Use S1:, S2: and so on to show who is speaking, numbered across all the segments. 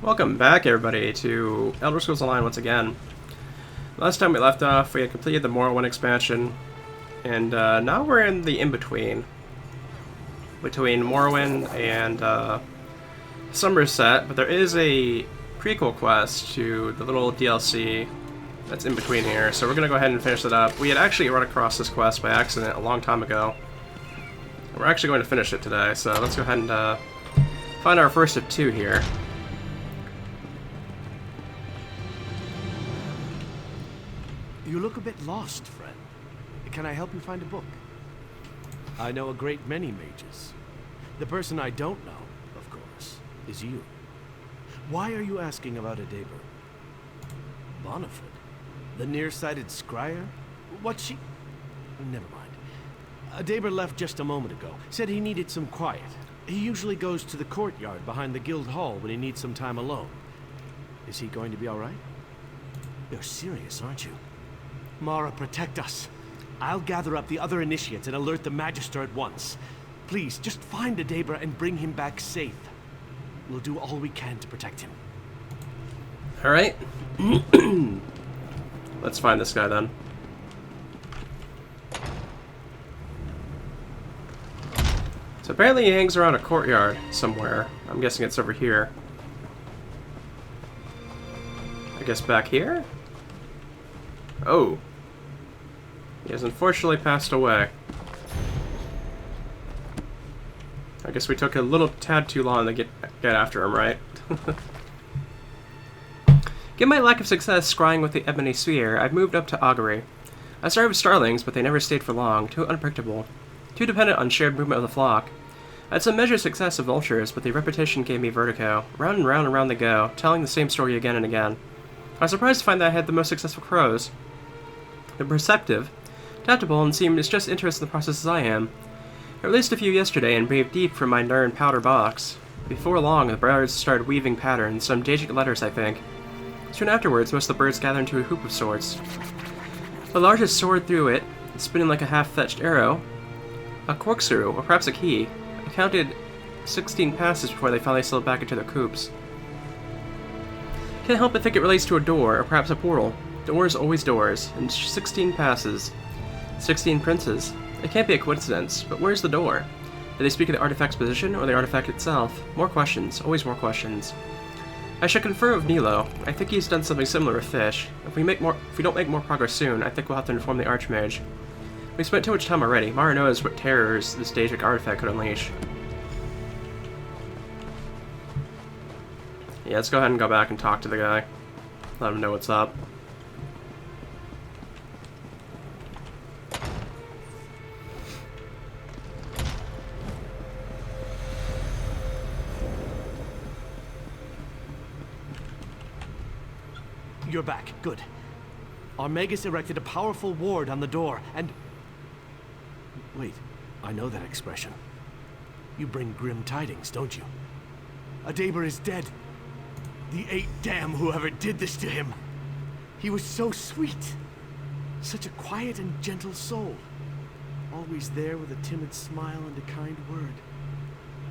S1: Welcome back, everybody, to Elder Scrolls Online once again. Last time we left off, we had completed the Morrowind expansion, and now we're in the in-between. Between Morrowind and Somerset, but there is a prequel quest to the little DLC that's in between here, so we're going to go ahead and finish it up. We had actually run across this quest by accident a long time ago. We're actually going to finish it today, so let's go ahead and find our first of two here.
S2: You look a bit lost, friend. Can I help you find a book? I know a great many mages. The person I don't know, of course, is you. Why are you asking about a Daber? Boniford? The nearsighted scryer? What's she... Never mind. A Daber left just a moment ago. Said he needed some quiet. He usually goes to the courtyard behind the guild hall when he needs some time alone. Is he going to be all right? You're serious, aren't you? Mara, protect us. I'll gather up the other initiates and alert the Magister at once. Please, just find the Daber and bring him back safe. We'll do all we can to protect him.
S1: Alright. Let's find this guy then. So apparently he hangs around a courtyard somewhere. I'm guessing it's over here. I guess back here? Oh. He has unfortunately passed away. I guess we took a little tad too long to get after him, right? Given my lack of success scrying with the Ebony Sphere, I've moved up to Augury. I started with starlings, but they never stayed for long, too unpredictable, too dependent on shared movement of the flock. I had some measured success of vultures, but the repetition gave me vertigo. Round and round and round they go, telling the same story again and again. I was surprised to find that I had the most successful crows. They're perceptive, adaptable, and seem as just interested in the process as I am. I released a few yesterday and breathed deep from my Nern powder box. Before long, the birds started weaving patterns, some Dajic letters, I think. Soon afterwards, most of the birds gathered into a hoop of sorts. The largest soared through it, spinning like a half-fetched arrow. A corkscrew, or perhaps a key. I counted 16 passes before they finally settled back into their coops. Can't help but think it relates to a door, or perhaps a portal. Doors, always doors, and 16 passes. 16 princes. It can't be a coincidence, but where's the door? Did they speak of the artifact's position, or the artifact itself? More questions, always more questions. I should confer with Nilo. I think he's done something similar with fish. If we don't make more progress soon, I think we'll have to inform the Archmage. We spent too much time already. Mara knows what terrors this Dajic artifact could unleash. Yeah, let's go ahead and go back and talk to the guy. Let him know what's up.
S2: You're back. Good. Our Magus erected a powerful ward on the door, and... Wait, I know that expression. You bring grim tidings, don't you? A Daber is dead. The 8 damn whoever did this to him. He was so sweet. Such a quiet and gentle soul. Always there with a timid smile and a kind word.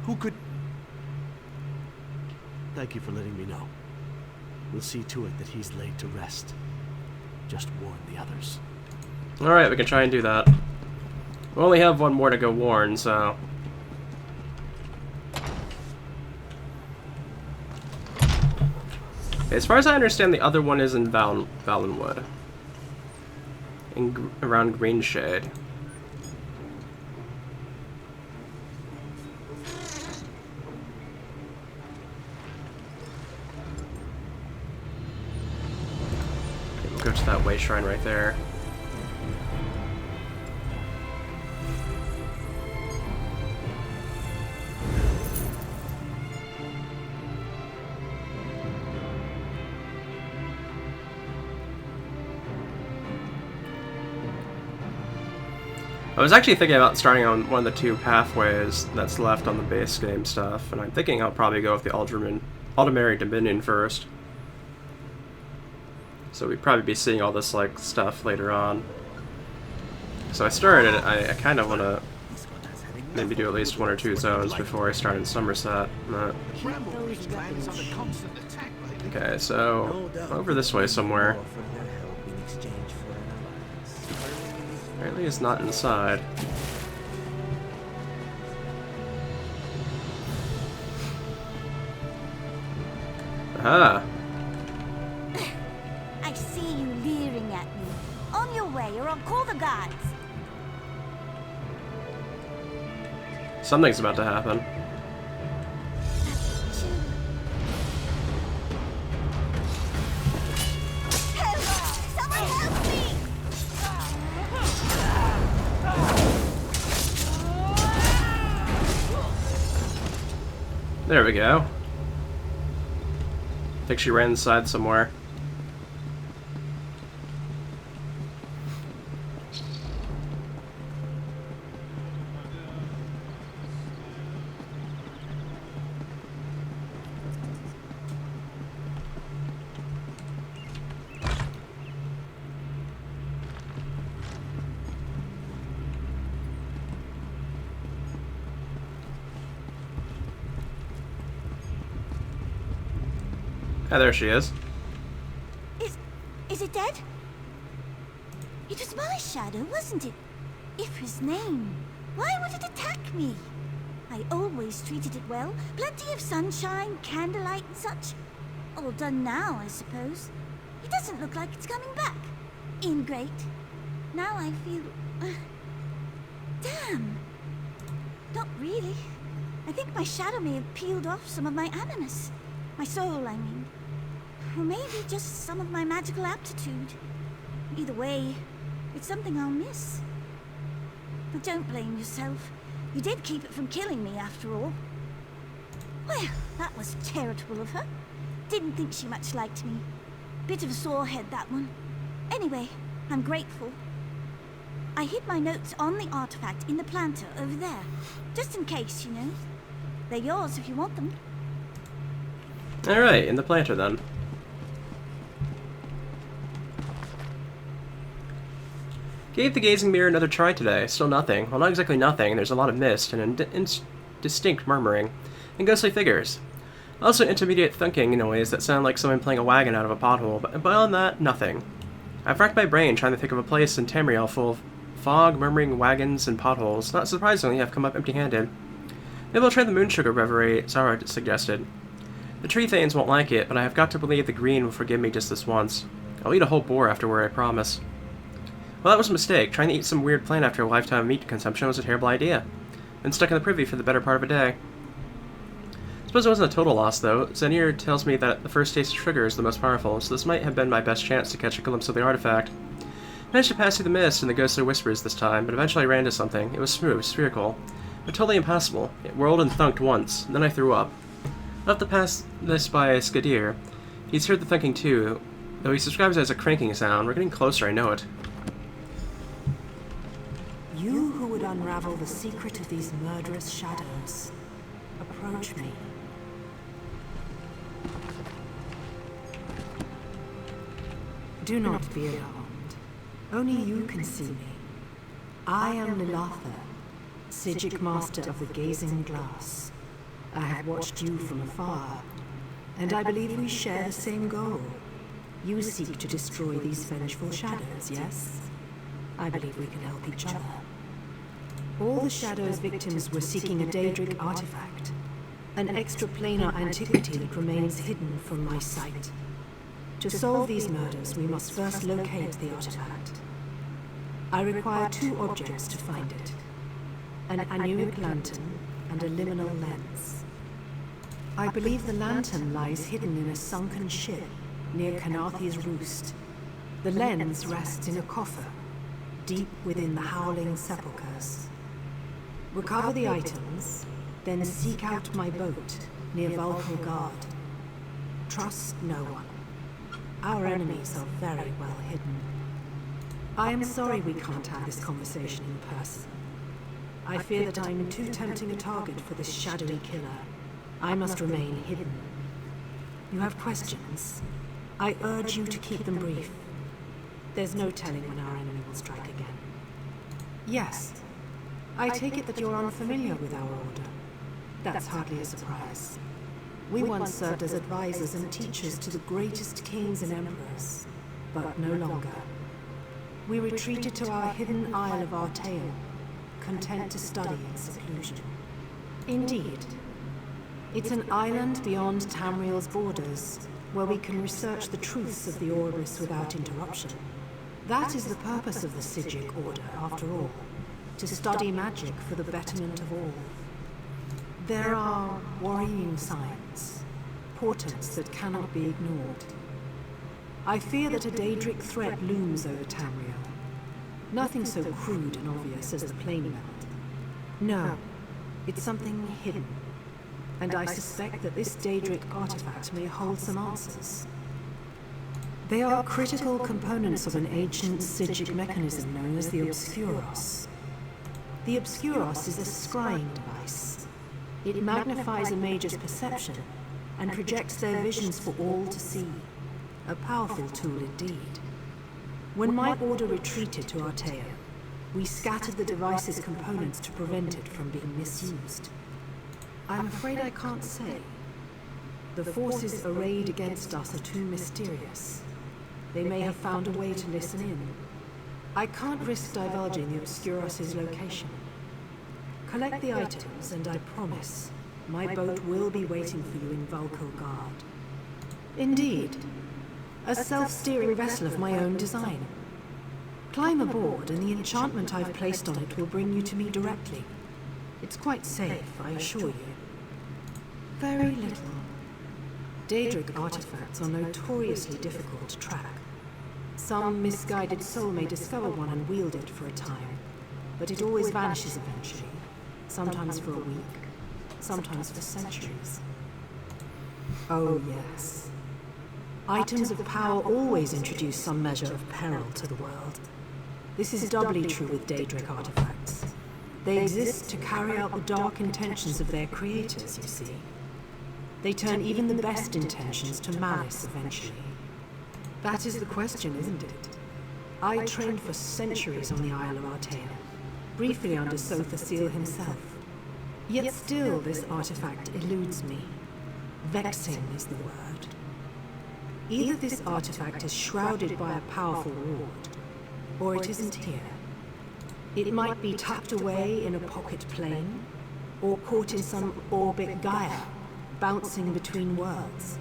S2: Who could... Thank you for letting me know. We'll see to it that he's laid to rest. Just warn the others.
S1: Alright, we can try and do that. We only have one more to go warn, so... Okay, as far as I understand, the other one is in Valenwood. Around Greenshade. Go to that way shrine right there. I was actually thinking about starting on one of the two pathways that's left on the base game stuff, and I'm thinking I'll probably go with the Aldemary Dominion first. So we'd probably be seeing all this like stuff later on. So I started it. I kind of want to maybe do at least 1 or 2 zones before I start in Somerset.
S3: Keep those weapons on the constant attack.
S1: Okay, so
S3: No doubt
S1: over this way
S3: they'll
S1: somewhere.
S3: offer their help in exchange for an alliance.
S1: Apparently it's not inside. Aha!
S4: I see you leering at me. On your way, or I'll call the guards.
S1: Something's about to happen.
S4: Help! Someone help me!
S1: There we go. I think she ran inside somewhere. Ah, there she is.
S4: Is it dead? It was my shadow, wasn't it? Ifra's name. Why would it attack me? I always treated it well. Plenty of sunshine, candlelight and such. All done now, I suppose. It doesn't look like it's coming back. Ingrate. Now I feel... damn. Not really. I think my shadow may have peeled off some of my animus. My soul, I mean. Or maybe just some of my magical aptitude. Either way, it's something I'll miss. But don't blame yourself. You did keep it from killing me, after all. Well, that was charitable of her. Didn't think she much liked me. Bit of a sore head, that one. Anyway, I'm grateful. I hid my notes on the artifact in the planter over there. Just in case, you know. They're yours if you want them.
S1: Alright, in the planter then. Gave the gazing mirror another try today. Still nothing. Well, not exactly nothing. There's a lot of mist and indistinct murmuring and ghostly figures. Also intermediate thunking noise that sound like someone playing a wagon out of a pothole, but beyond that, nothing. I've racked my brain trying to think of a place in Tamriel full of fog, murmuring wagons, and potholes. Not surprisingly, I've come up empty-handed. Maybe I'll try the moon sugar reverie Zara suggested. The tree thanes won't like it, but I have got to believe the green will forgive me just this once. I'll eat a whole boar afterward, I promise. Well, that was a mistake. Trying to eat some weird plant after a lifetime of meat consumption was a terrible idea. Been stuck in the privy for the better part of a day. Suppose it wasn't a total loss, though. Zenir tells me that the first taste of sugar is the most powerful, so this might have been my best chance to catch a glimpse of the artifact. Managed to pass through the mist and the ghostly whispers this time, but eventually I ran into something. It was smooth, spherical, but totally impossible. It whirled and thunked once, and then I threw up. I'll have to pass this by Skadir. He's heard the thunking too, though he describes it as a cranking sound. We're getting closer, I know it.
S5: You who would unravel the secret of these murderous shadows, approach me. Do not be alarmed. Only you can see me. I am Lilatha, Psijic Master of the Gazing Glass. I have watched you from afar, and I believe we share the same goal. You seek to destroy these vengeful shadows, yes? I believe we can help each other. All the Shadow's victims were seeking a Daedric artifact, an extraplanar antiquity that remains hidden from my sight. To solve these murders, we must first locate the artifact. I require two objects to find it: an anuic lantern and a liminal lens. I believe the lantern lies hidden in a sunken ship near Kanathi's roost. The lens rests in a coffer, deep within the howling sepulchres. Recover the items, then seek out my boat near Vulcan Guard. Trust no one. Our enemies are very well hidden. I am sorry we can't have this conversation in person. I fear that I'm too tempting a target for this shadowy killer. I must remain hidden. You have questions? I urge you to keep them brief. There's no telling when our enemy will strike again. Yes. I take it that you're unfamiliar with our order. That's hardly a surprise. We once served as advisors and teachers to the greatest kings and emperors, but no longer. We retreated to our hidden isle of Artaeum, content to study in seclusion. Indeed. It's an island beyond Tamriel's borders, where we can research the truths of the Orbis without interruption. That is the purpose of the Psijic Order, after all, to study magic for the betterment of all. There are worrying signs, portents that cannot be ignored. I fear that a Daedric threat looms over Tamriel. Nothing so crude and obvious as the Plainmeld. No, it's something hidden. And I suspect that this Daedric artifact may hold some answers. They are critical components of an ancient Psijic mechanism known as the Obscuros. The Obscuros is a scrying device. It magnifies a mage's perception and projects their visions for all to see. A powerful tool indeed. When my order retreated to Artaeum, we scattered the device's components to prevent it from being misused. I'm afraid I can't say. The forces arrayed against us are too mysterious. They may have found a way to listen in. I can't risk divulging the Obscuros' location. Collect the items, and I promise, my boat will be waiting for you in Vulko-Guard. Indeed. A self-steering vessel of my own design. Climb aboard, and the enchantment I've placed on it will bring you to me directly. It's quite safe, I assure you. Very little. Daedric artifacts are notoriously difficult to track. Some misguided soul may discover one and wield it for a time, but it always vanishes eventually. Sometimes for a week, sometimes for centuries. Oh yes. Items of power always introduce some measure of peril to the world. This is doubly true with Daedric artifacts. They exist to carry out the dark intentions of their creators, you see. They turn even the best intentions to malice eventually. That is the question, isn't it? I trained for centuries on the Isle of Artaeum, briefly under Sotha Seal himself. Yet still this artifact eludes me. Vexing is the word. Either this artifact is shrouded by a powerful ward, or it isn't here. It might be tucked away in a pocket plane, or caught in some orbit Gaia, bouncing between worlds.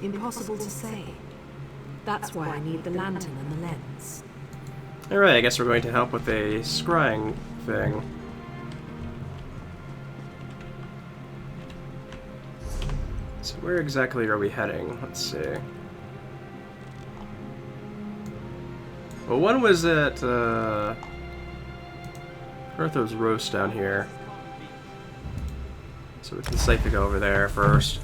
S5: Impossible to say. That's why I need the lantern and the lens.
S1: Alright, I guess we're going to help with a scrying thing. So where exactly are we heading? Let's see. Well, one was at Bertho's Roast down here. So we can safely go over there first.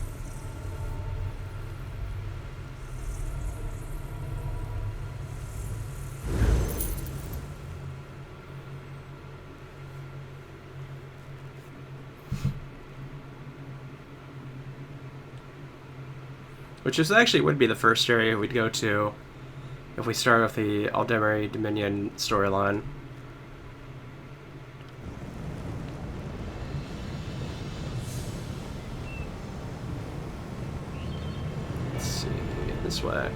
S1: Which is actually would be the first area we'd go to if we start with the Aldemari Dominion storyline. Let's see, this way.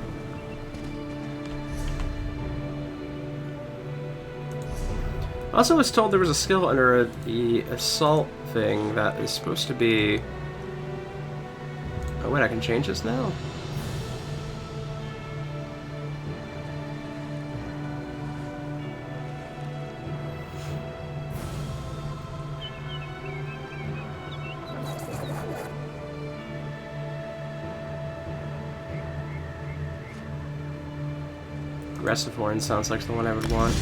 S1: I also was told there was a skill under the assault thing that is supposed to be... Oh wait, I can change this now? Aggressive one sounds like the one I would want.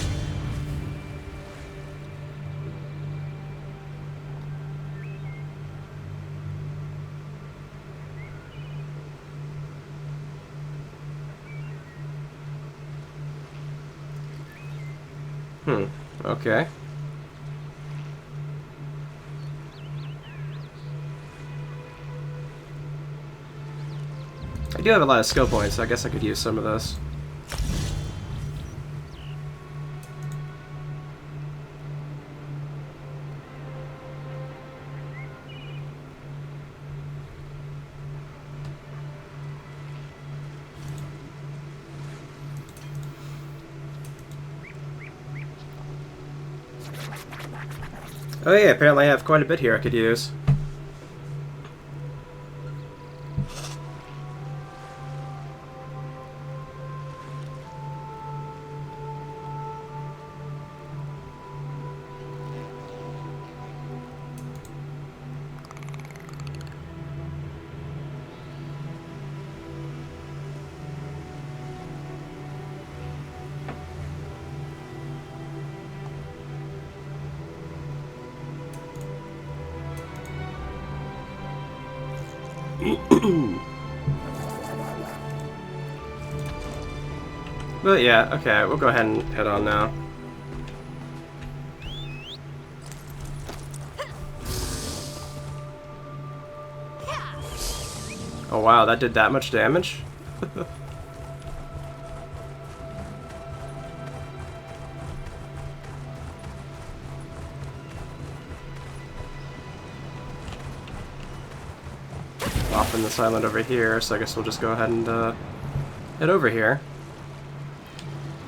S1: Okay. I do have a lot of skill points, so I guess I could use some of this. Oh yeah, apparently I have quite a bit here I could use. But yeah, okay, we'll go ahead and head on now. Oh wow, that did that much damage? Off in this island over here, so I guess we'll just go ahead and head over here.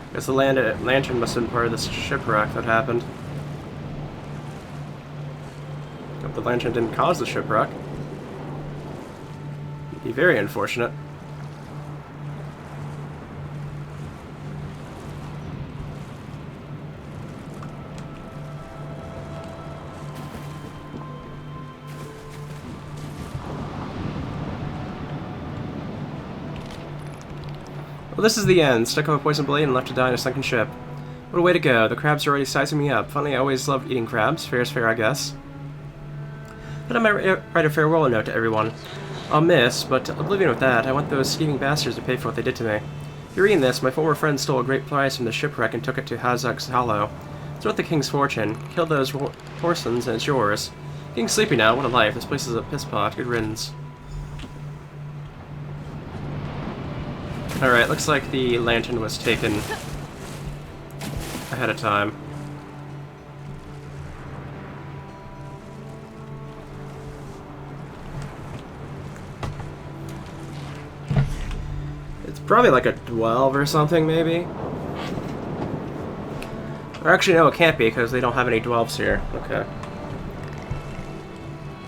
S1: I guess the lantern must have been part of this shipwreck that happened. Hope the lantern didn't cause the shipwreck. It'd be very unfortunate. Well, this is the end. Stuck up a poison blade and left to die in a sunken ship. What a way to go. The crabs are already sizing me up. Funny, I always loved eating crabs. Fair is fair, I guess. But I might write a farewell note to everyone. I'll miss, but oblivion with that, I want those scheming bastards to pay for what they did to me. If you're reading this, my former friend stole a great prize from the shipwreck and took it to Hazak's Hollow. It's worth the king's fortune. Kill those Horsons and it's yours. Getting sleepy now. What a life. This place is a piss pot. Good riddance. Alright, looks like the lantern was taken ahead of time. It's probably like a 12 or something, maybe? Or actually, no, it can't be, because they don't have any 12s here. Okay.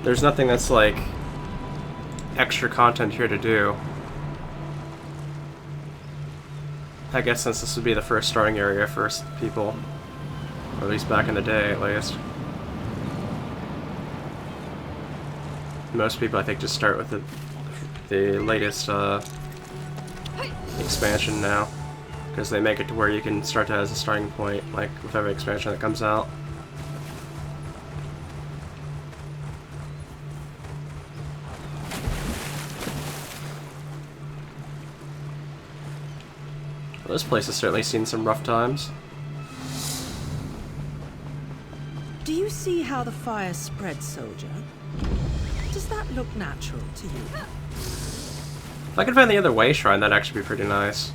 S1: There's nothing that's, like, extra content here to do. I guess since this would be the first starting area for people, or at least back in the day, at least. Most people, I think, just start with the latest expansion now, because they make it to where you can start that as a starting point, like with every expansion that comes out. Well, this place has certainly seen some rough times.
S6: Do you see how the fire spreads, soldier? Does that look natural to you?
S1: If I could find the other way shrine, that'd actually be pretty nice.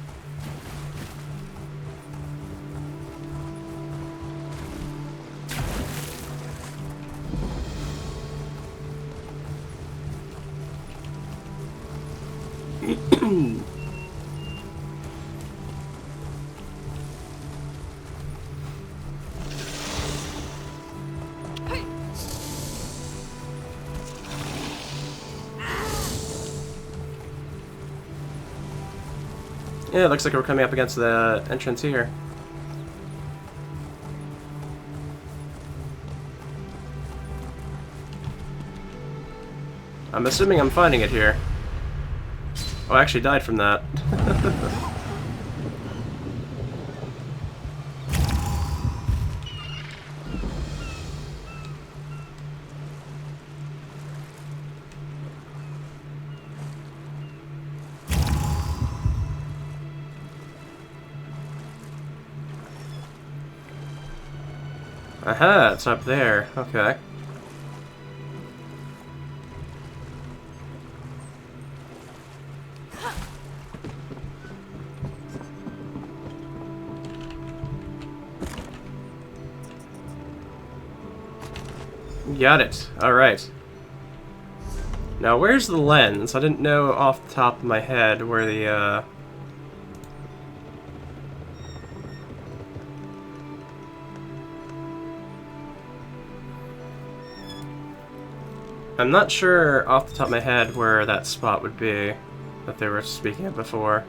S1: Yeah, it looks like we're coming up against the entrance here. I'm assuming I'm finding it here. Oh, I actually died from that. Aha, it's up there. Okay. Got it. Alright. Now, where's the lens? I didn't know off the top of my head where the, I'm not sure off the top of my head where that spot would be that they were speaking of before.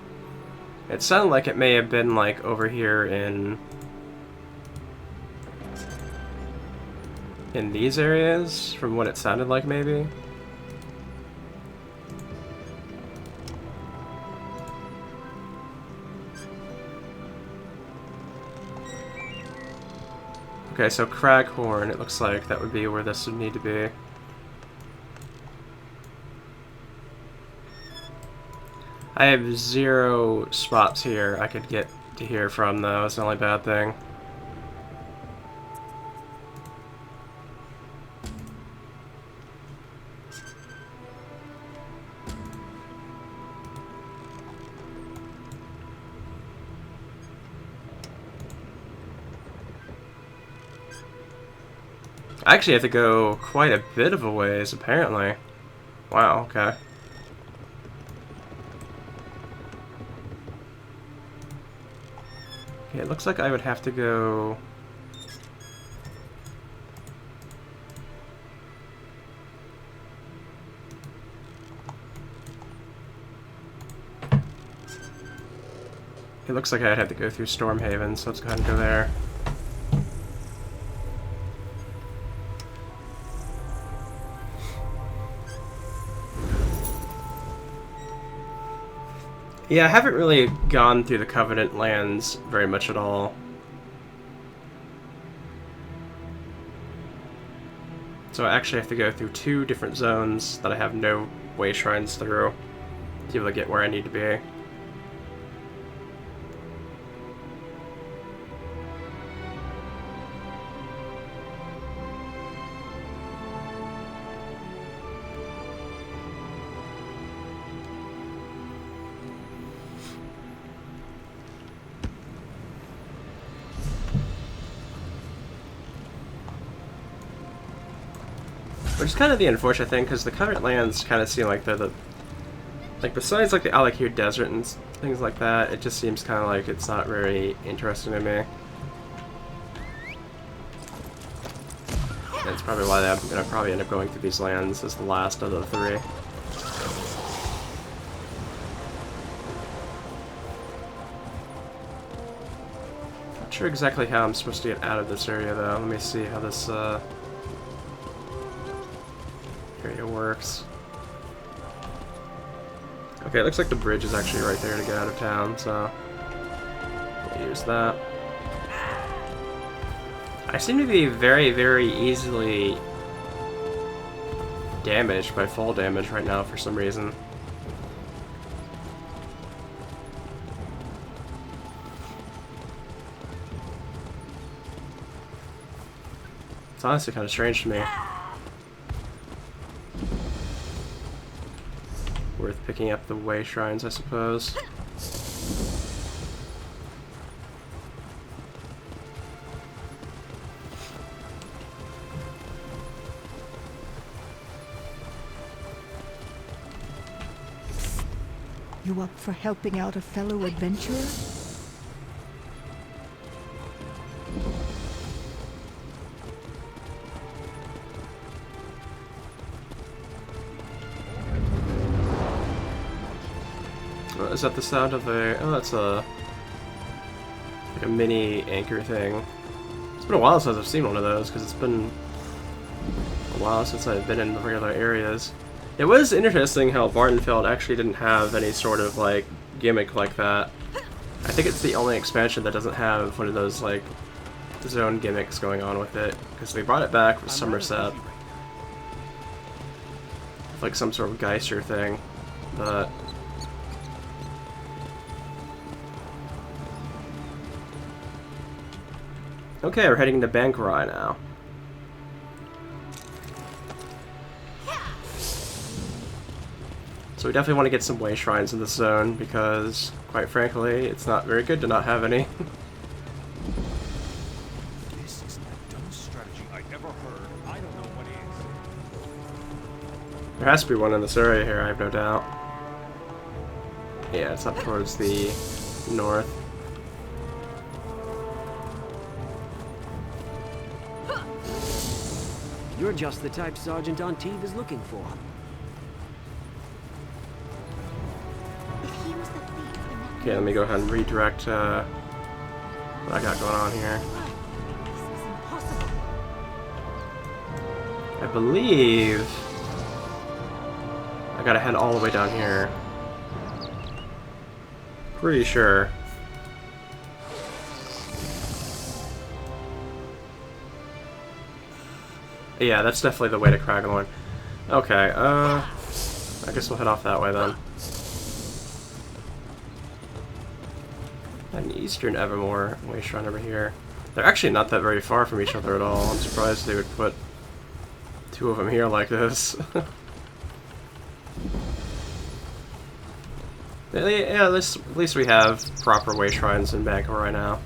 S1: It sounded like it may have been like over here in these areas, from what it sounded like maybe. Okay, so Craghorn, it looks like that would be where this would need to be. I have 0 spots here I could get to here from, though. It's the only bad thing. I actually have to go quite a bit of a ways, apparently. Wow, okay. Okay, it looks like I would have to go... It looks like I'd have to go through Stormhaven, so let's go ahead and go there. Yeah, I haven't really gone through the Covenant lands very much at all. So I actually have to go through 2 different zones that I have no way shrines through to be able to get where I need to be. Which is kind of the unfortunate thing, because the Covenant lands kind of seem like they're the... Like, besides, like, the Alakir Desert and things like that, it just seems kind of like it's not very interesting to me. That's probably why I'm going to probably end up going through these lands as the last of the 3. Not sure exactly how I'm supposed to get out of this area, though. Let me see how this, area works. Okay, it looks like the bridge is actually right there to get out of town, so we'll use that. I seem to be very, very easily damaged by fall damage right now for some reason. It's honestly kind of strange to me. Worth picking up the way shrines, I suppose.
S7: You up for helping out a fellow adventurer?
S1: Is that the sound of a... Oh, that's a... like a mini anchor thing. It's been a while since I've seen one of those, because it's been a while since I've been in the regular areas. It was interesting how Vardenfeld actually didn't have any sort of, like, gimmick like that. I think it's the only expansion that doesn't have one of those, like, zone gimmicks going on with it, because they brought it back with Somerset. With, like, some sort of Geister thing, but... Okay, we're heading to Bankarai now. So we definitely want to get some way shrines in this zone, because, quite frankly, it's not very good to not have any.
S8: This is the dumbest strategy I ever heard. I don't know what is.
S1: There has to be one in this area here, I have no doubt. Yeah, it's up towards the north.
S9: You're just the type Sergeant Antibes is looking for.
S4: If he was the thief, then that
S1: Okay, let me go ahead and redirect what I got going on here.
S4: this is impossible.
S1: I believe I gotta head all the way down here. Pretty sure. Yeah, that's definitely the way to Cragglorn. Okay, I guess we'll head off that way then. An Eastern Evermore way shrine over here. They're actually not that very far from each other at all. I'm surprised they would put two of them here like this. Yeah, at least we have proper way shrines in Bangkok right now.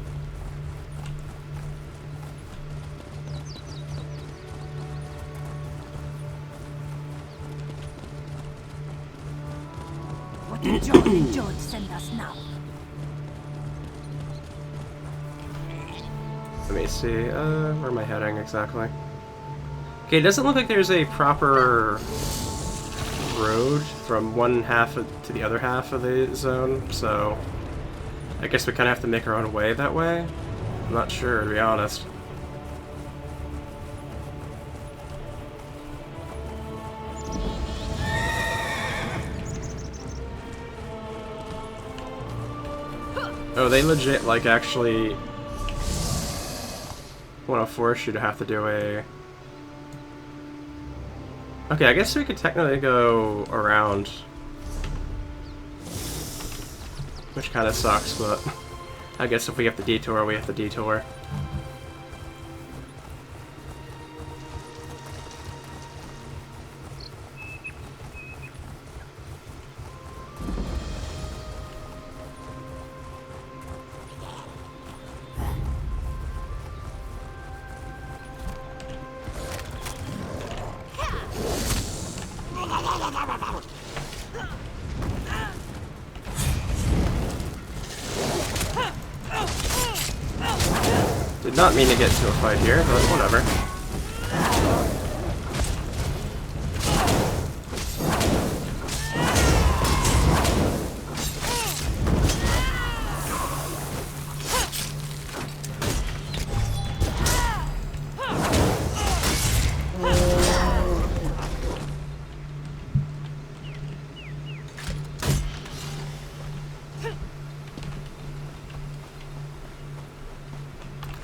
S4: What did John and George send us now?
S1: Let me see, where am I heading exactly? Okay, it doesn't look like there's a proper road from one half to the other half of the zone, so I guess we kind of have to make our own way that way. I'm not sure, to be honest. Oh, they legit, like, actually want to force you to have to do a... Okay, I guess we could technically go around. Which kind of sucks, but I guess if we have to detour, we have to detour. Did not mean to get into a fight here, but whatever.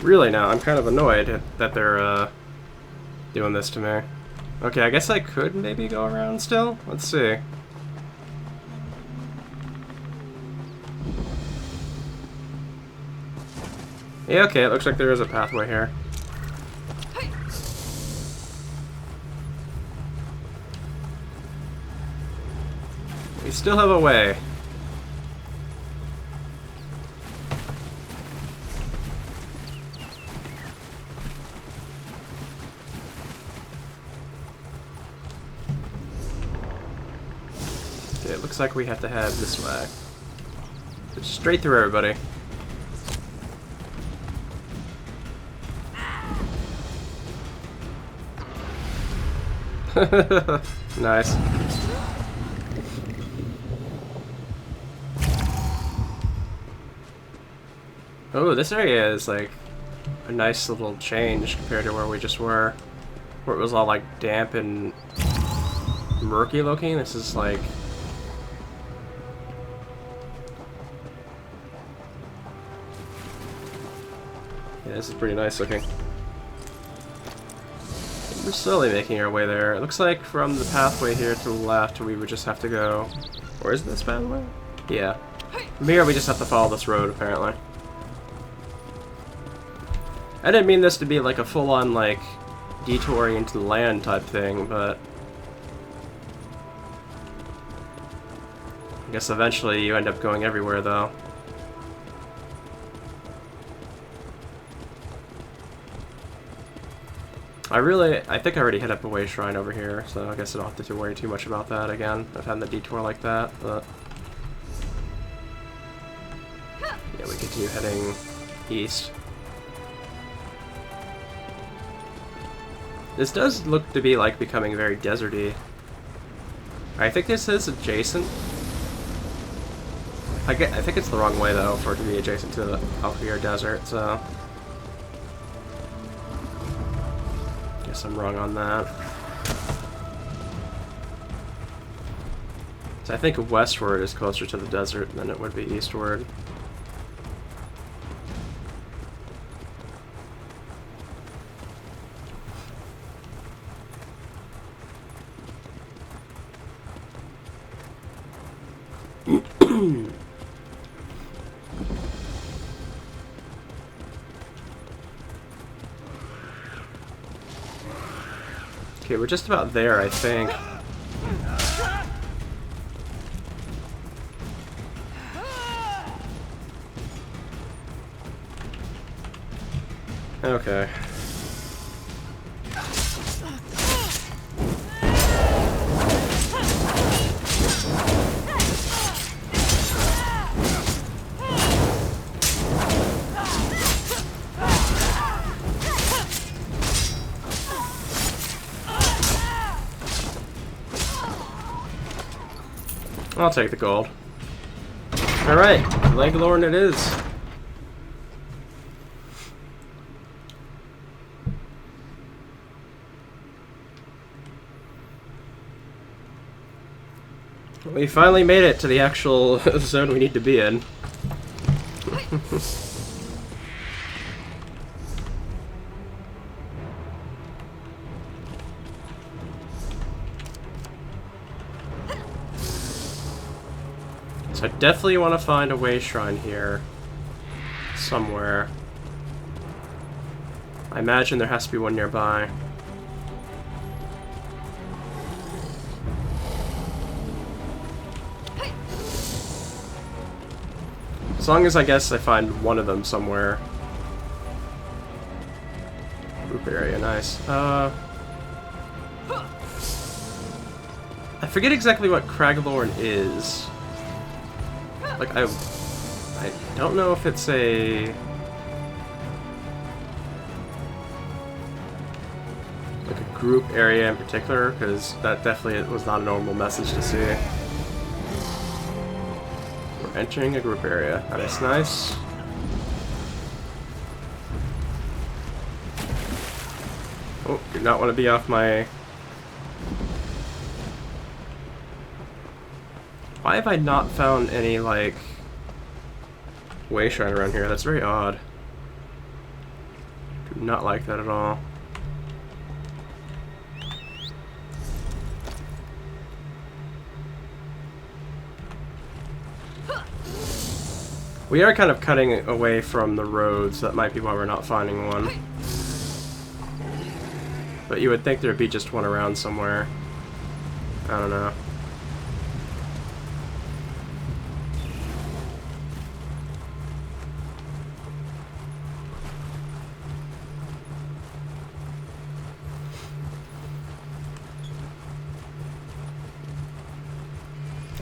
S1: Really now, I'm kind of annoyed that they're doing this to me. Okay, I guess I could maybe go around still? Let's see. Yeah, okay, it looks like there is a pathway here. We still have a way. Okay, it looks like we have to head this way. Just straight through everybody. Nice. Oh, this area is like a nice little change compared to where we just were. Where it was all like damp and murky looking. This is like... Yeah, this is pretty nice looking. We're slowly making our way there. It looks like from the pathway here to the left, we would just have to go... Or is this pathway? Yeah. From here, we just have to follow this road, apparently. I didn't mean this to be like a full-on, like, detouring into the land type thing, but... I guess eventually you end up going everywhere, though. I think I already hit up a way shrine over here, so I guess I don't have to worry too much about that again, of having the detour like that, but... Yeah, we continue heading east. This does look to be like becoming very deserty. I think this is adjacent. I think it's the wrong way though for it to be adjacent to the Alkir Desert, so guess I'm wrong on that. So I think westward is closer to the desert than it would be eastward. Okay, we're just about there, I think. Okay. I'll take the gold. Alright, Leglorn it is. We finally made it to the actual zone we need to be in. So I definitely want to find a way shrine here. Somewhere. I imagine there has to be one nearby. As long as I guess I find one of them somewhere. Group area, nice. I forget exactly what Craglorn is. Like, I don't know if it's a... like a group area in particular, because that definitely was not a normal message to see. We're entering a group area. Nice, nice. Oh, do not want to be off my... Why have I not found any, like, way shrine around here? That's very odd. Do not like that at all. We are kind of cutting away from the roads. That might be why we're not finding one. But you would think there'd be just one around somewhere. I don't know.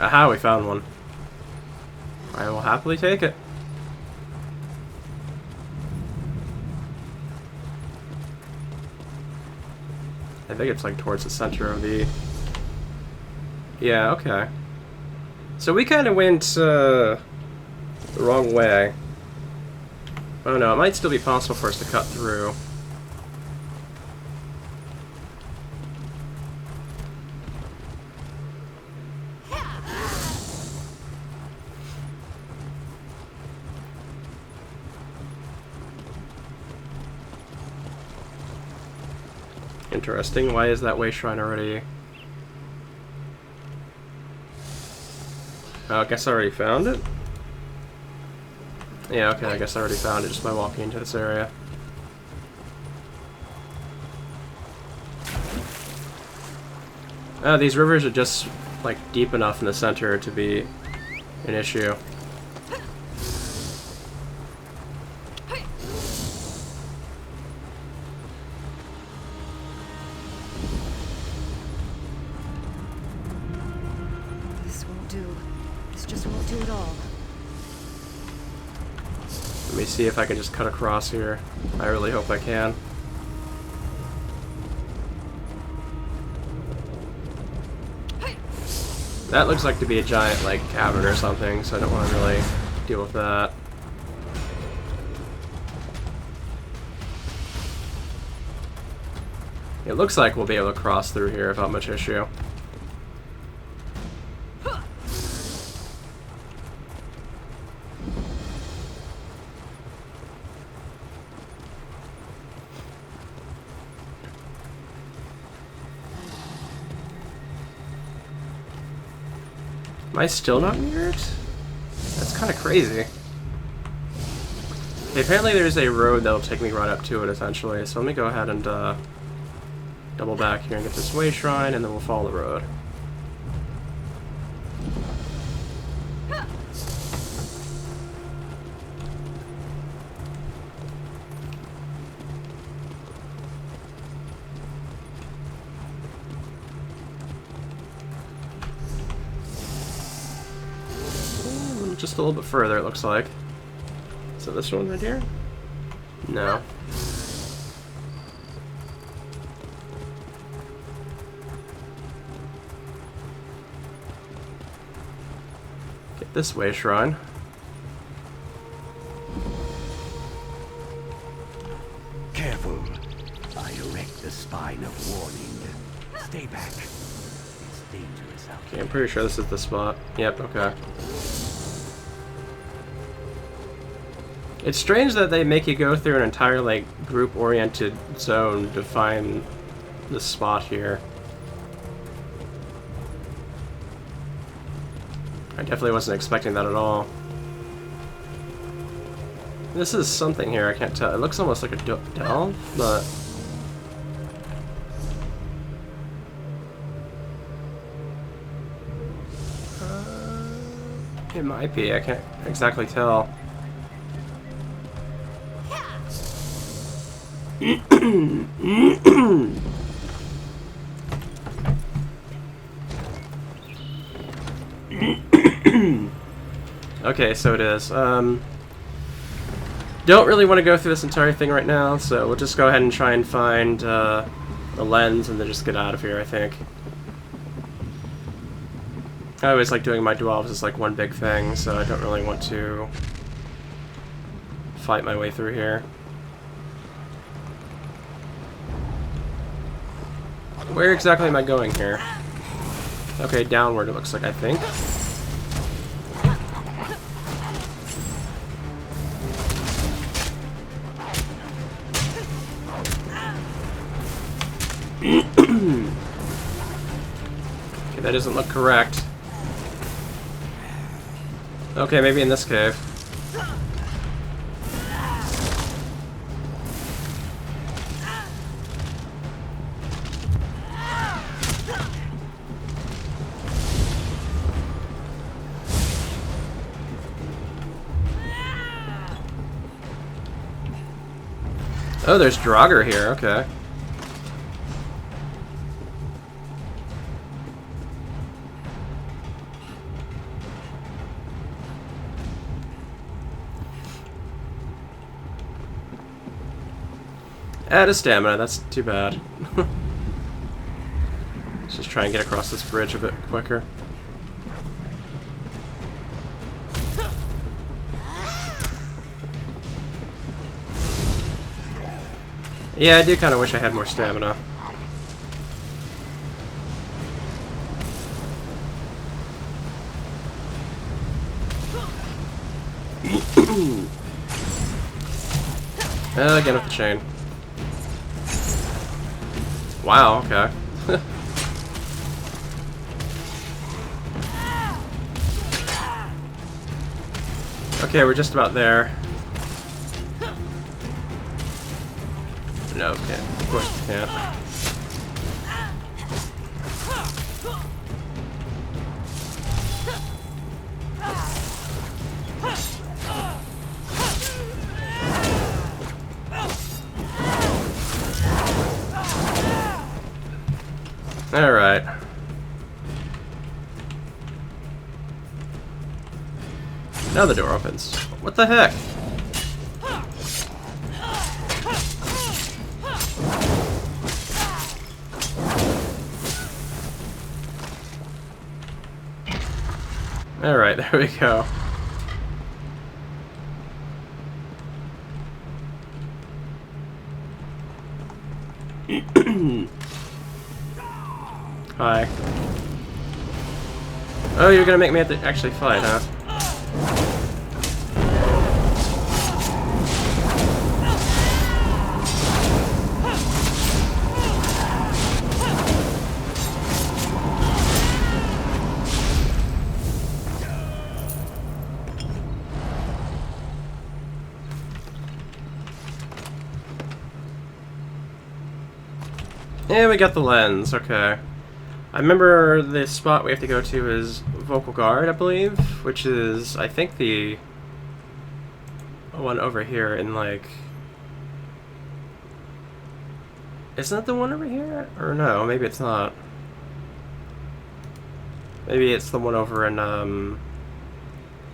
S1: Aha, we found one. I will happily take it. I think it's like towards the center of the... Yeah, okay. So we kind of went the wrong way. Oh no, it might still be possible for us to cut through. Interesting. Why is that way shrine already? Oh, I guess I already found it? Yeah, okay, I guess I already found it just by walking into this area. Oh, these rivers are just, like, deep enough in the center to be an issue. Let me see if I can just cut across here. I really hope I can. That looks like to be a giant, like, cavern or something, so I don't want to really deal with that. It looks like we'll be able to cross through here without much issue. Am I still not near it? That's kind of crazy. Okay, apparently there's a road that'll take me right up to it, essentially. So let me go ahead and double back here and get this way shrine, and then we'll follow the road. Just a little bit further, it looks like. So this one right here? No. Get this way, shrine.
S2: Careful. I erect the spine of warning. Stay back. It's dangerous out
S1: Okay, I'm pretty sure this is the spot. Yep, okay. It's strange that they make you go through an entire, like, group-oriented zone to find the spot here. I definitely wasn't expecting that at all. This is something here, I can't tell. It looks almost like a delve, but... it might be, I can't exactly tell. Okay, so it is. Don't really want to go through this entire thing right now, so we'll just go ahead and try and find the lens and then just get out of here, I think. I always like doing my dwells as like one big thing, so I don't really want to fight my way through here. Where exactly am I going here? Okay, downward it looks like, I think. Okay, that doesn't look correct. Okay, maybe in this cave. Oh, there's Draugr here, okay. Add a stamina, that's too bad. Let's just try and get across this bridge a bit quicker. Yeah, I do kind of wish I had more stamina. Again with the chain. Wow, okay. Okay, we're just about there. No, can't. Of course we can't. Alright. Now the door opens. What the heck? Alright, there we go. Hi. Oh, you're gonna make me have to actually fight, huh? Yeah, we got the lens, okay. I remember the spot we have to go to is Vocal Guard, I believe, which is, I think, the one over here in, like... Isn't that the one over here? Or no, maybe it's not. Maybe it's the one over in,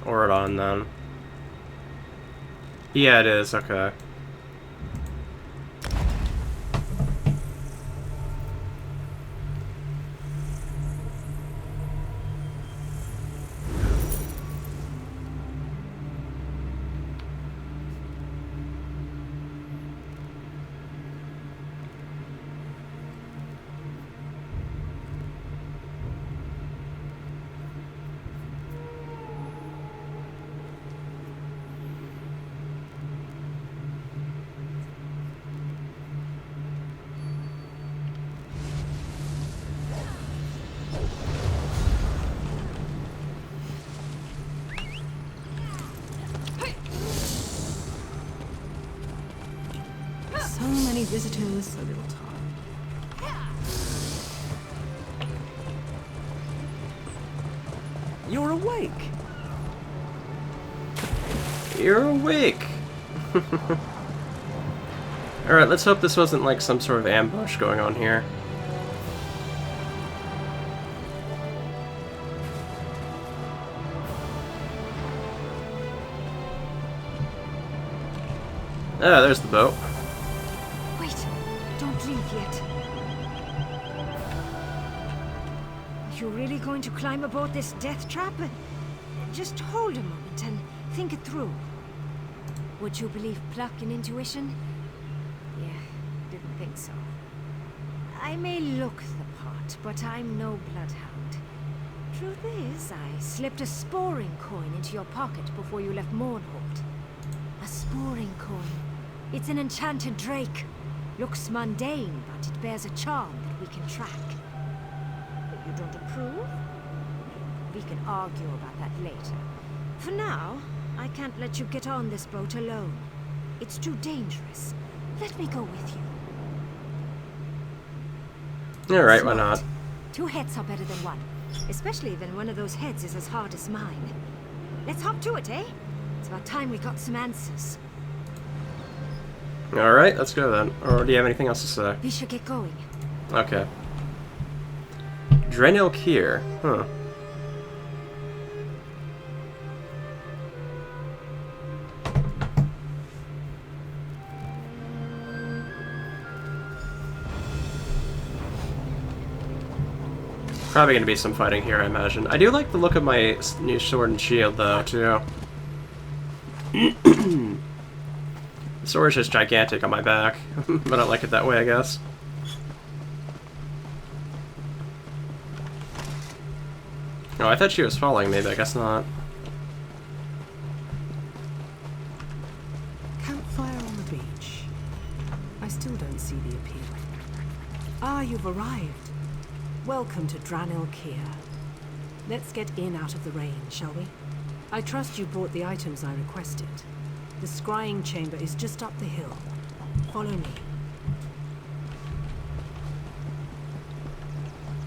S1: Oradon, then. Yeah, it is, okay.
S5: So many visitors, so little time.
S9: You're awake.
S1: You're awake! Alright, let's hope this wasn't like some sort of ambush going on here. Ah, there's the boat.
S10: Wait, don't leave yet. Are you really going to climb aboard this death trap? Just hold a moment and think it through. Would you believe pluck and intuition? Yeah, didn't think so. I may look the part, but I'm no bloodhound. Truth is, I slipped a sporing coin into your pocket before you left Mournhold. A sporing coin. It's an enchanted drake. Looks mundane, but it bears a charm that we can track. You don't approve? We can argue about that later. For now, I can't let you get on this boat alone. It's too dangerous. Let me go with you.
S1: Alright, why not?
S10: 2 heads are better than 1. Especially when one of those heads is as hard as mine. Let's hop to it, eh? It's about time we got some answers.
S1: Alright, let's go then. Or do you have anything else to say?
S10: We should get going.
S1: Okay. Drenil Kier. Huh. Probably gonna be some fighting here, I imagine. I do like the look of my new sword and shield, though, too. The sword is just gigantic on my back, but I like it that way, I guess. Oh, I thought she was following me, but I guess not.
S5: Campfire on the beach. I still don't see the appeal. Ah, you've arrived. Welcome to Drenil Kier. Let's get in out of the rain, shall we? I trust you brought the items I requested. The scrying chamber is just up the hill. Follow me.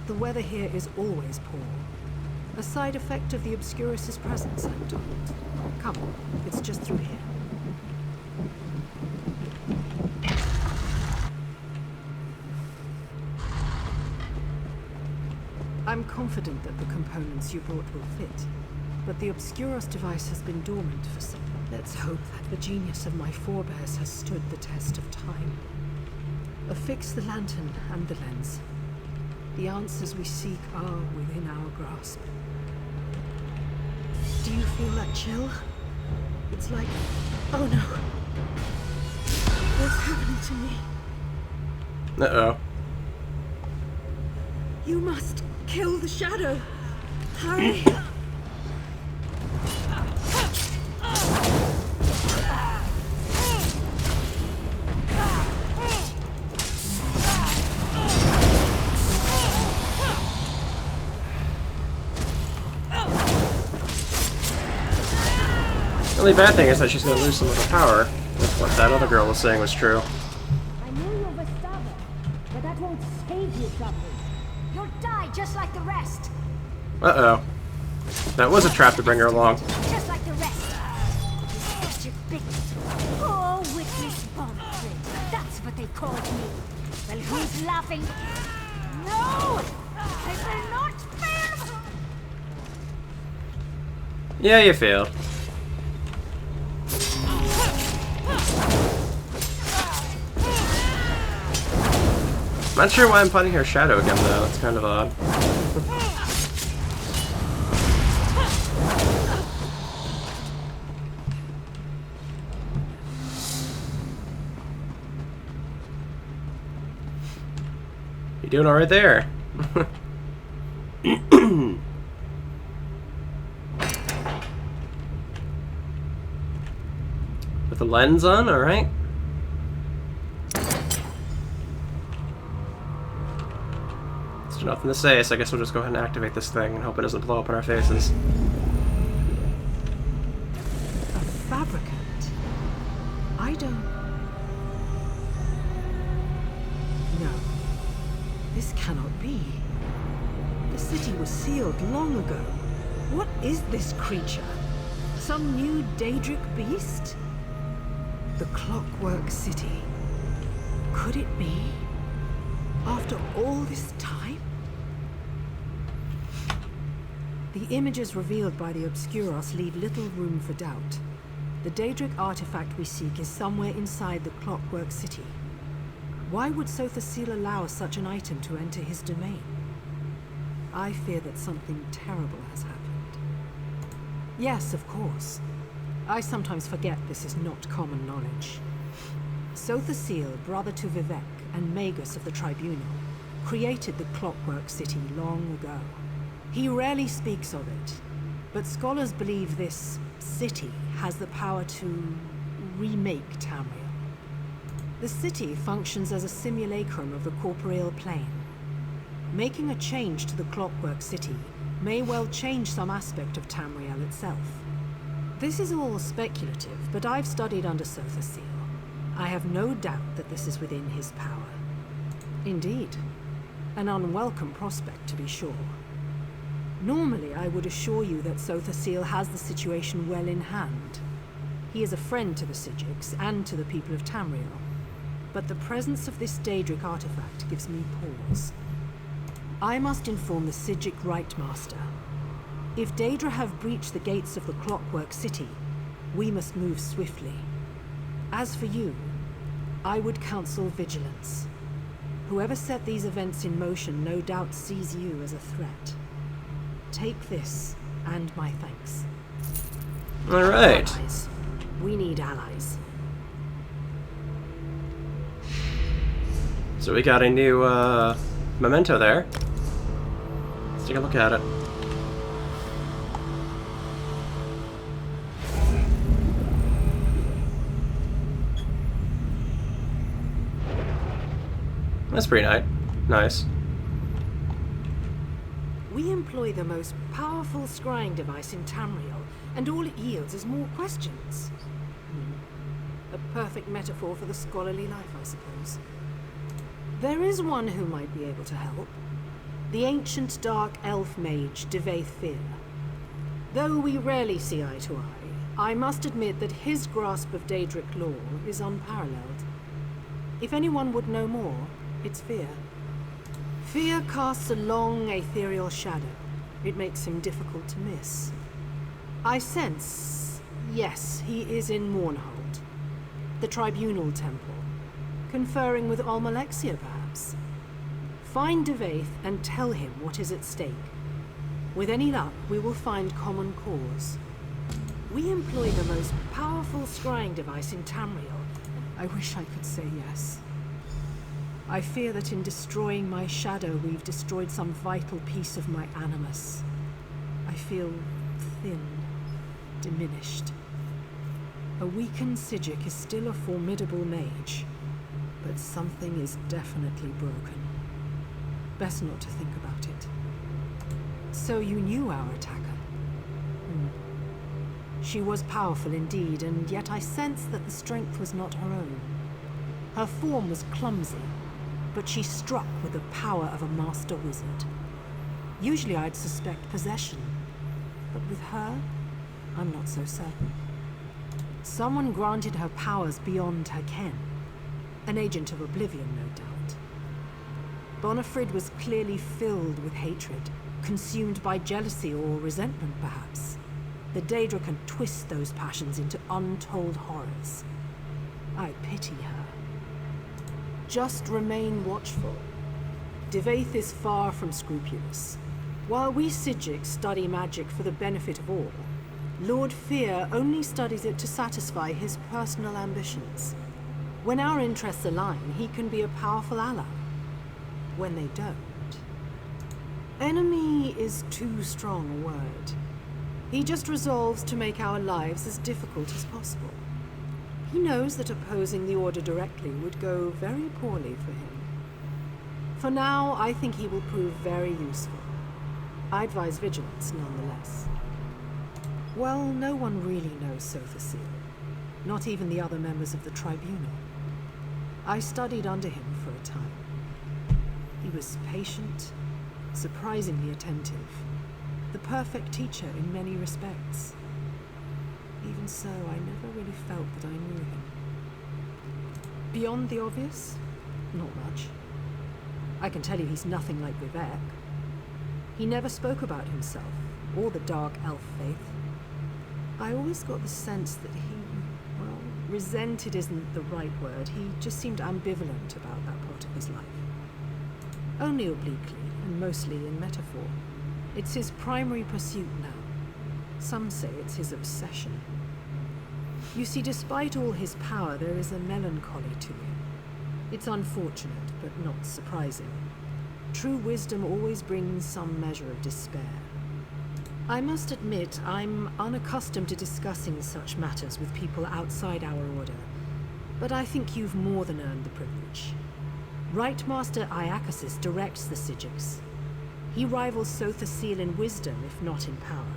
S5: The weather here is always poor. A side effect of the Obscurus's presence, I'm told. Come, it's just through here. I'm confident that the components you brought will fit, but the Obscuros device has been dormant for some. Let's hope that the genius of my forebears has stood the test of time. Affix the lantern and the lens. The answers we seek are within our grasp.
S6: Do you feel that chill? It's like, oh no. What's happening to me?
S1: Uh-oh.
S6: You must kill the shadow. Hurry.
S1: The only bad thing is that she's gonna lose some of her power. If what that other girl was saying was true.
S10: I know you're stubborn, but that won't save you, Dublin. You'll die just like the rest.
S1: Uh-oh. That was a trap to bring her along.
S10: Just like the rest. Such a big, poor, witless bomb thing. That's what they called me. Well, who's laughing? No! I will not fail!
S1: Yeah, you failed. Not sure why I'm fighting her shadow again, though. That's kind of odd. You doing alright there? With the lens on, alright. There's nothing to say, so I guess we'll just go ahead and activate this thing and hope it doesn't blow up in our faces.
S5: A fabricant? I don't... No. This cannot be. The city was sealed long ago. What is this creature? Some new Daedric beast? The Clockwork City. Could it be? After all this time? The images revealed by the Obscuros leave little room for doubt. The Daedric artifact we seek is somewhere inside the Clockwork City. Why would Sothasil allow such an item to enter his domain? I fear that something terrible has happened. Yes, of course. I sometimes forget this is not common knowledge. Sothasil, brother to Vivek and Magus of the Tribunal, created the Clockwork City long ago. He rarely speaks of it, but scholars believe this city has the power to remake Tamriel. The city functions as a simulacrum of the corporeal plane. Making a change to the Clockwork City may well change some aspect of Tamriel itself. This is all speculative, but I've studied under Sothasil. I have no doubt that this is within his power. Indeed. An unwelcome prospect, to be sure. Normally, I would assure you that Sothasil has the situation well in hand. He is a friend to the Psijics and to the people of Tamriel. But the presence of this Daedric artifact gives me pause. I must inform the Psijic Rightmaster. If Daedra have breached the gates of the Clockwork City, we must move swiftly. As for you, I would counsel vigilance. Whoever set these events in motion no doubt sees you as a threat. Take this, and my thanks.
S1: Alright.
S5: Allies. We need allies.
S1: So we got a new, memento there. Let's take a look at it. That's pretty nice.
S5: We employ the most powerful scrying device in Tamriel, and all it yields is more questions. A perfect metaphor for the scholarly life, I suppose. There is one who might be able to help. The ancient dark elf mage, Devaith Fear. Though we rarely see eye to eye, I must admit that his grasp of Daedric lore is unparalleled. If anyone would know more, it's Fear. Fear casts a long, ethereal shadow. It makes him difficult to miss. I sense... yes, he is in Mournhold. The Tribunal Temple. Conferring with Almalexia, perhaps. Find Devaith and tell him what is at stake. With any luck, we will find common cause. We employ the most powerful scrying device in Tamriel. I wish I could say yes. I fear that in destroying my shadow, we've destroyed some vital piece of my animus. I feel thin, diminished. A weakened Psijic is still a formidable mage, but something is definitely broken. Best not to think about it. So you knew our attacker? She was powerful indeed, and yet I sensed that the strength was not her own. Her form was clumsy, but she struck with the power of a master wizard. Usually I'd suspect possession, but with her, I'm not so certain. Someone granted her powers beyond her ken. An agent of oblivion, no doubt. Bonifrid was clearly filled with hatred, consumed by jealousy or resentment, perhaps. The Daedra can twist those passions into untold horrors. I pity her. Just remain watchful. Devaith is far from scrupulous. While we Psijics study magic for the benefit of all, Lord Fear only studies it to satisfy his personal ambitions. When our interests align, he can be a powerful ally. When they don't... Enemy is too strong a word. He just resolves to make our lives as difficult as possible. He knows that opposing the Order directly would go very poorly for him. For now, I think he will prove very useful. I advise vigilance nonetheless. Well, no one really knows Sothasil. Not even the other members of the Tribunal. I studied under him for a time. He was patient, surprisingly attentive. The perfect teacher in many respects. Even so, I never really felt that I knew him. Beyond the obvious? Not much. I can tell you he's nothing like Vivek. He never spoke about himself, or the dark elf faith. I always got the sense that he, well, resented isn't the right word. He just seemed ambivalent about that part of his life. Only obliquely, and mostly in metaphor. It's his primary pursuit now. Some say it's his obsession. You see, despite all his power, there is a melancholy to him. It's unfortunate, but not surprising. True wisdom always brings some measure of despair. I must admit, I'm unaccustomed to discussing such matters with people outside our order, but I think you've more than earned the privilege. Right Master Iacasis directs the Psijics. He rivals Sothasil in wisdom, if not in power.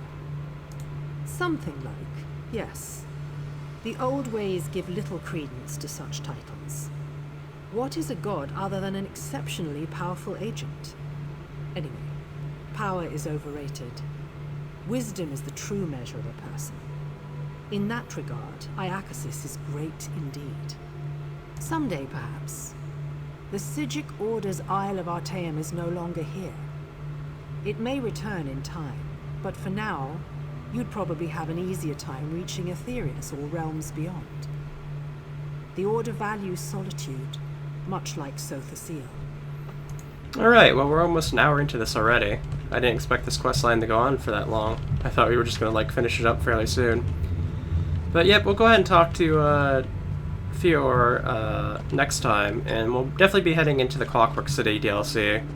S5: Something like, yes. The old ways give little credence to such titles. What is a god other than an exceptionally powerful agent? Anyway, power is overrated. Wisdom is the true measure of a person. In that regard, Iacasis is great indeed. Someday, perhaps. The Psijic Order's Isle of Artaeum is no longer here. It may return in time, but for now, you'd probably have an easier time reaching Aetherius or realms beyond. The Order values solitude, much like Sothasil.
S1: Alright, well we're almost an hour into this already. I didn't expect this questline to go on for that long. I thought we were just gonna like finish it up fairly soon. But yep, we'll go ahead and talk to Fior next time, and we'll definitely be heading into the Clockwork City DLC.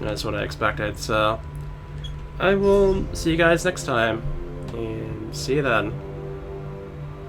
S1: That's what I expected, so I will see you guys next time, and see you then.